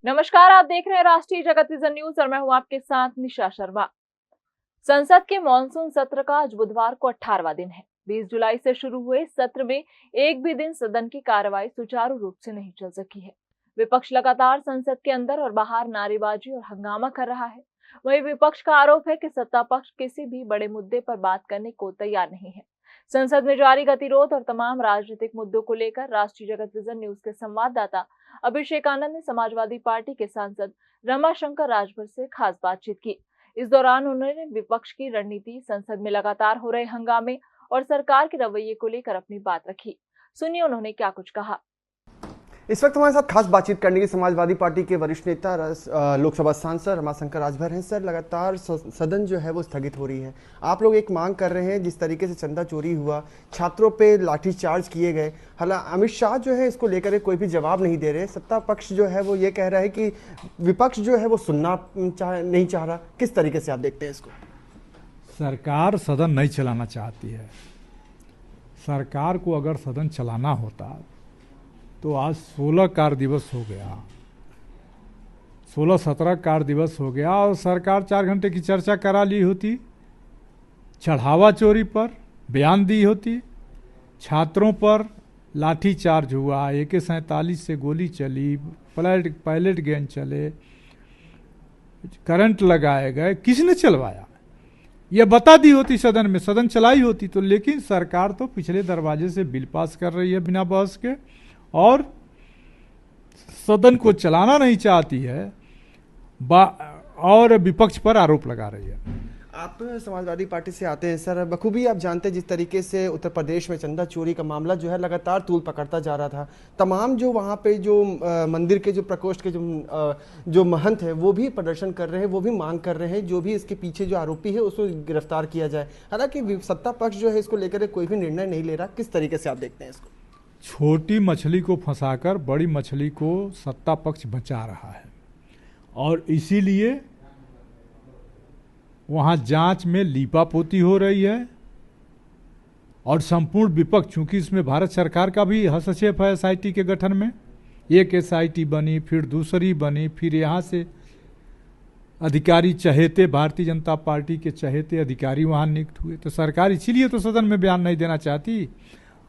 नमस्कार, आप देख रहे हैं राष्ट्रीय जगत विजन न्यूज और मैं हूं आपके साथ निशा शर्मा। संसद के मॉनसून सत्र का आज बुधवार को 18वां दिन है। 20 जुलाई से शुरू हुए सत्र में एक भी दिन सदन की कार्रवाई सुचारू रूप से नहीं चल सकी है। विपक्ष लगातार संसद के अंदर और बाहर नारेबाजी और हंगामा कर रहा है। वहीं विपक्ष का आरोप है कि सत्ता पक्ष किसी भी बड़े मुद्दे पर बात करने को तैयार नहीं है। संसद में जारी गतिरोध और तमाम राजनीतिक मुद्दों को लेकर राष्ट्रीय जगत विजन न्यूज के संवाददाता अभिषेक आनंद ने समाजवादी पार्टी के सांसद रमाशंकर राजभर से खास बातचीत की। इस दौरान उन्होंने विपक्ष की रणनीति, संसद में लगातार हो रहे हंगामे और सरकार के रवैये को लेकर अपनी बात रखी। सुनिए उन्होंने क्या कुछ कहा। इस वक्त हमारे साथ खास बातचीत करने की समाजवादी पार्टी के वरिष्ठ नेता लोकसभा सांसद रमाशंकर राजभर हैं। सर, लगातार सदन जो है वो स्थगित हो रही है। आप लोग एक मांग कर रहे हैं, जिस तरीके से चंदा चोरी हुआ, छात्रों पे लाठीचार्ज किए गए, हालांकि अमित शाह जो है इसको लेकर कोई भी जवाब नहीं दे रहे। सत्ता पक्ष जो है वो ये कह रहा है कि विपक्ष जो है वो सुनना नहीं चाह रहा। किस तरीके से आप देखते हैं इसको? सरकार सदन नहीं चलाना चाहती है। सरकार को अगर सदन चलाना होता तो आज 16 कार्य दिवस हो गया, 16-17 कार्य दिवस हो गया और सरकार 4 घंटे की चर्चा करा ली होती, चढ़ावा चोरी पर बयान दी होती, छात्रों पर लाठीचार्ज हुआ, AK-47 से गोली चली, पैलेट गेंद चले, करंट लगाए गए, किसने चलवाया यह बता दी होती सदन में, सदन चलाई होती तो। लेकिन सरकार तो पिछले दरवाजे से बिल पास कर रही है बिना बहस के और सदन को चलाना नहीं चाहती है और विपक्ष पर आरोप लगा रही है। आप समाजवादी पार्टी से आते हैं सर, बखूबी आप जानते हैं जिस तरीके से उत्तर प्रदेश में चंदा चोरी का मामला जो है लगातार तूल पकड़ता जा रहा था। तमाम जो वहाँ पे जो मंदिर के जो प्रकोष्ठ के जो महंत है वो भी प्रदर्शन कर रहे हैं, वो भी मांग कर रहे हैं जो भी इसके पीछे जो आरोपी है उसको गिरफ्तार किया जाए। हालांकि सत्ता पक्ष जो है इसको लेकर कोई भी निर्णय नहीं ले रहा। किस तरीके से आप देखते हैं इसको? छोटी मछली को फंसाकर बड़ी मछली को सत्ता पक्ष बचा रहा है और इसीलिए वहां जांच में लीपापोती हो रही है और संपूर्ण विपक्ष, चूंकि इसमें भारत सरकार का भी हस्तक्षेप है SIT के गठन में। एक SIT बनी, फिर दूसरी बनी, फिर यहाँ से अधिकारी चहेते, भारतीय जनता पार्टी के चहेते अधिकारी वहां नियुक्त हुए। तो सरकार इसीलिए तो सदन में बयान नहीं देना चाहती।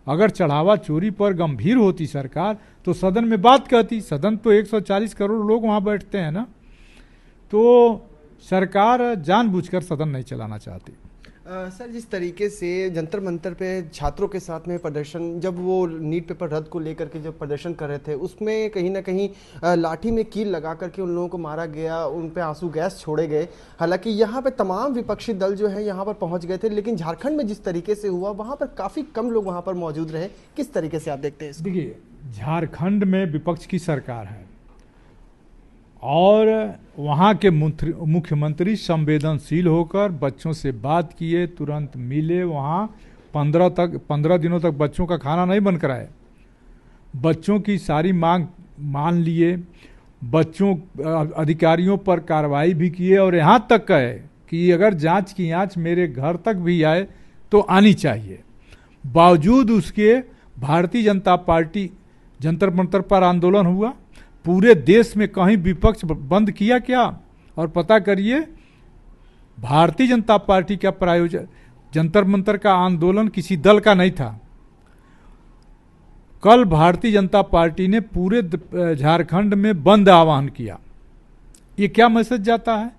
अगर चढ़ावा चोरी पर गंभीर होती सरकार तो सदन में बात कहती। सदन तो 140 करोड़ लोग वहां बैठते हैं ना, तो सरकार जानबूझकर सदन नहीं चलाना चाहती। सर, जिस तरीके से जंतर मंतर पे छात्रों के साथ में प्रदर्शन, जब वो नीट पेपर रद्द को लेकर के जब प्रदर्शन कर रहे थे, उसमें कहीं ना कहीं लाठी में कील लगा करके उन लोगों को मारा गया, उन पे आंसू गैस छोड़े गए। हालांकि यहाँ पे तमाम विपक्षी दल जो है यहाँ पर पहुँच गए थे, लेकिन झारखंड में जिस तरीके से हुआ वहाँ पर काफ़ी कम लोग वहाँ पर मौजूद रहे। किस तरीके से आप देखते हैं? देखिए, झारखंड में विपक्ष की सरकार है और वहाँ के मुख्यमंत्री संवेदनशील होकर बच्चों से बात किए, तुरंत मिले। वहाँ 15 दिनों तक बच्चों का खाना नहीं बनकर आए, बच्चों की सारी मांग मान लिए, बच्चों अधिकारियों पर कार्रवाई भी किए और यहाँ तक कहे कि अगर जांच की आंच मेरे घर तक भी आए तो आनी चाहिए। बावजूद उसके भारतीय जनता पार्टी जंतर मंतर पर आंदोलन हुआ। पूरे देश में कहीं विपक्ष बंद किया क्या? और पता करिए, भारतीय जनता पार्टी का प्रायोजन जंतर मंतर का आंदोलन किसी दल का नहीं था। कल भारतीय जनता पार्टी ने पूरे झारखंड में बंद आह्वान किया। ये क्या मैसेज जाता है?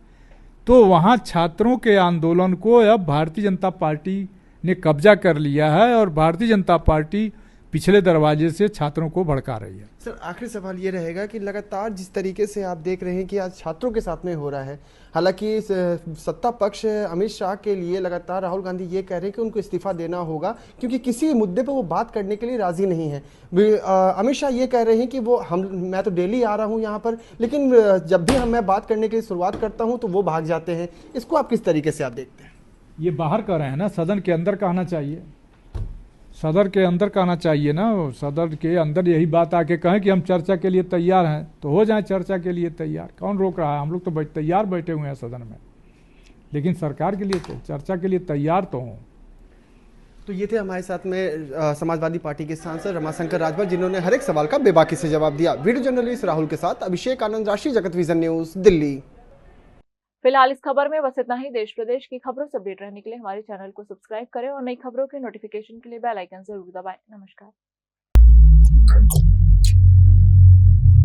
तो वहां छात्रों के आंदोलन को अब भारतीय जनता पार्टी ने कब्जा कर लिया है और भारतीय जनता पार्टी पिछले दरवाजे से छात्रों को भड़का रही है। सर, आखिरी सवाल ये रहेगा कि लगातार जिस तरीके से आप देख रहे हैं कि आज छात्रों के साथ में हो रहा है, हालांकि सत्ता पक्ष अमित शाह के लिए लगातार राहुल गांधी ये कह रहे हैं कि उनको इस्तीफा देना होगा क्योंकि किसी मुद्दे पर वो बात करने के लिए राजी नहीं है। अमित शाह ये कह रहे हैं कि मैं तो डेली आ रहा हूँ यहाँ पर, लेकिन जब भी मैं बात करने की शुरुआत करता हूँ तो वो भाग जाते हैं। इसको आप किस तरीके से आप देखते हैं? ये बाहर कर रहे हैं ना, सदन के अंदर कहना चाहिए, सदन के अंदर कहना चाहिए ना। सदन के अंदर यही बात आके कहें कि हम चर्चा के लिए तैयार हैं तो हो जाए चर्चा के लिए तैयार। कौन रोक रहा है? हम लोग तो तैयार बैठे हुए हैं सदन में, लेकिन सरकार के लिए चर्चा के लिए तैयार तो हों। तो ये थे हमारे साथ में समाजवादी पार्टी के सांसद रमाशंकर राजभर, जिन्होंने हर एक सवाल का बेबाकी से जवाब दिया। वीडियो जर्नलिस्ट राहुल के साथ अभिषेक आनंद, राष्ट्रीय जगत विजन न्यूज, दिल्ली। फिलहाल इस खबर में बस इतना ही। देश प्रदेश की खबरों से अपडेट रहने के लिए हमारे चैनल को सब्सक्राइब करें और नई खबरों के नोटिफिकेशन के लिए बेल आइकन जरूर दबाएं। नमस्कार।